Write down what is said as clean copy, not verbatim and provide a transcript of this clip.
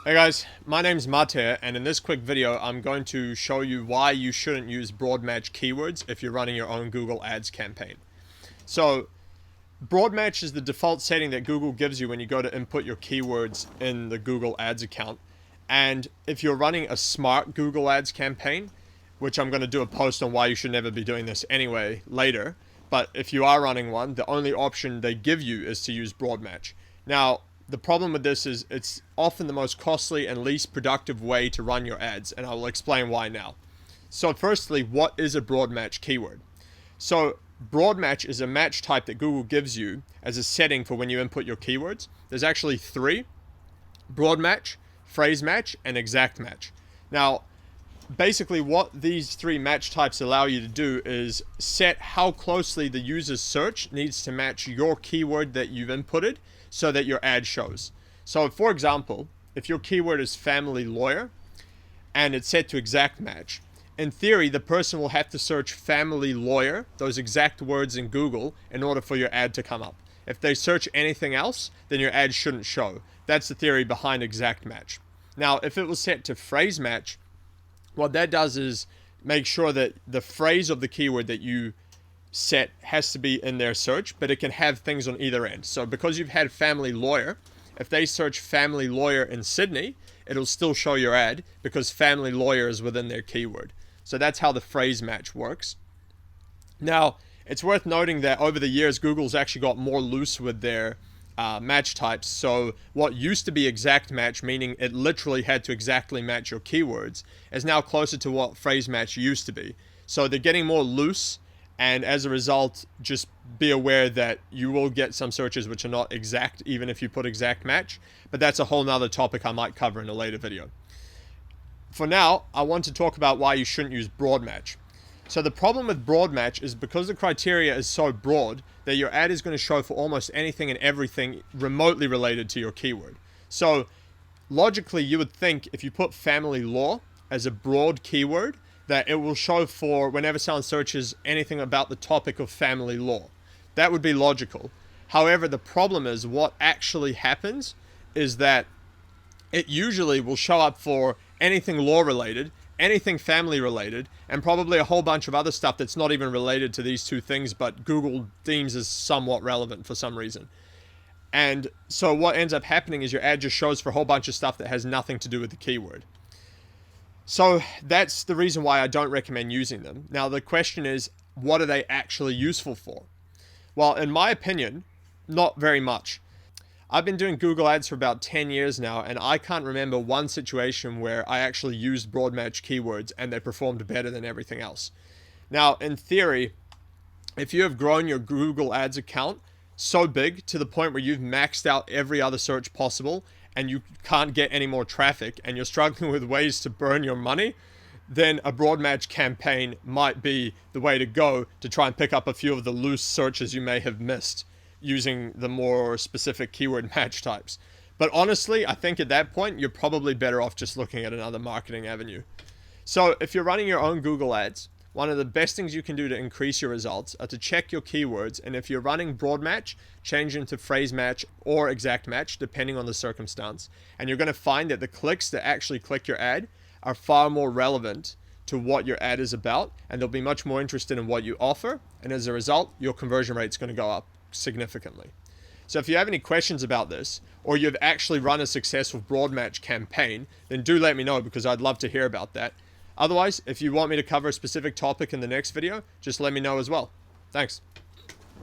Hey guys, my name's Mate, and in this quick video I'm going to show you why you shouldn't use broad match keywords if you're running your own Google Ads campaign. So broad match is the default setting that Google gives you when you go to input your keywords in the Google Ads account. And if you're running a smart Google Ads campaign, which I'm going to do a post on why you should never be doing this anyway later, but if you are running one, the only option they give you is to use broad match. Now, the problem with this is it's often the most costly and least productive way to run your ads, and I will explain why now. So firstly, what is a broad match keyword? So broad match is a match type that Google gives you as a setting for when you input your keywords. There's actually three: broad match, phrase match, and exact match. Now, basically what these three match types allow you to do is set how closely the user's search needs to match your keyword that you've inputted so that your ad shows. So for example, if your keyword is family lawyer and it's set to exact match, in theory the person will have to search family lawyer, those exact words, in Google in order for your ad to come up. If they search anything else, then your ad shouldn't show. That's the theory behind exact match. Now, if it was set to phrase match, what that does is make sure that the phrase of the keyword that you set has to be in their search, but it can have things on either end. So because you've had family lawyer, if they search family lawyer in Sydney, it'll still show your ad because family lawyer is within their keyword. So that's how the phrase match works. Now, it's worth noting that over the years, Google's actually got more loose with their match types. So what used to be exact match, meaning it literally had to exactly match your keywords, is now closer to what phrase match used to be. So they're getting more loose, and as a result, just be aware that you will get some searches which are not exact, even if you put exact match. But that's a whole nother topic I might cover in a later video. For now, I want to talk about why you shouldn't use broad match. So the problem with broad match is because the criteria is so broad that your ad is going to show for almost anything and everything remotely related to your keyword. So logically, you would think if you put family law as a broad keyword, that it will show for whenever someone searches anything about the topic of family law. That would be logical. However, the problem is what actually happens is that it usually will show up for anything law related, anything family related, and probably a whole bunch of other stuff that's not even related to these two things, but Google deems as somewhat relevant for some reason. And so what ends up happening is your ad just shows for a whole bunch of stuff that has nothing to do with the keyword. So that's the reason why I don't recommend using them. Now the question is, what are they actually useful for? Well, in my opinion, not very much. I've been doing Google Ads for about 10 years now, and I can't remember one situation where I actually used broad match keywords and they performed better than everything else. Now, in theory, if you have grown your Google Ads account so big to the point where you've maxed out every other search possible and you can't get any more traffic and you're struggling with ways to burn your money, then a broad match campaign might be the way to go to try and pick up a few of the loose searches you may have missed using the more specific keyword match types. But honestly, I think at that point, you're probably better off just looking at another marketing avenue. So if you're running your own Google Ads, one of the best things you can do to increase your results are to check your keywords, and if you're running broad match, change them to phrase match or exact match, depending on the circumstance. And you're going to find that the clicks that actually click your ad are far more relevant to what your ad is about, and they'll be much more interested in what you offer, and as a result, your conversion rate is going to go up significantly. So if you have any questions about this, or you've actually run a successful broad match campaign, then do let me know because I'd love to hear about that. Otherwise, if you want me to cover a specific topic in the next video, just let me know as well. Thanks.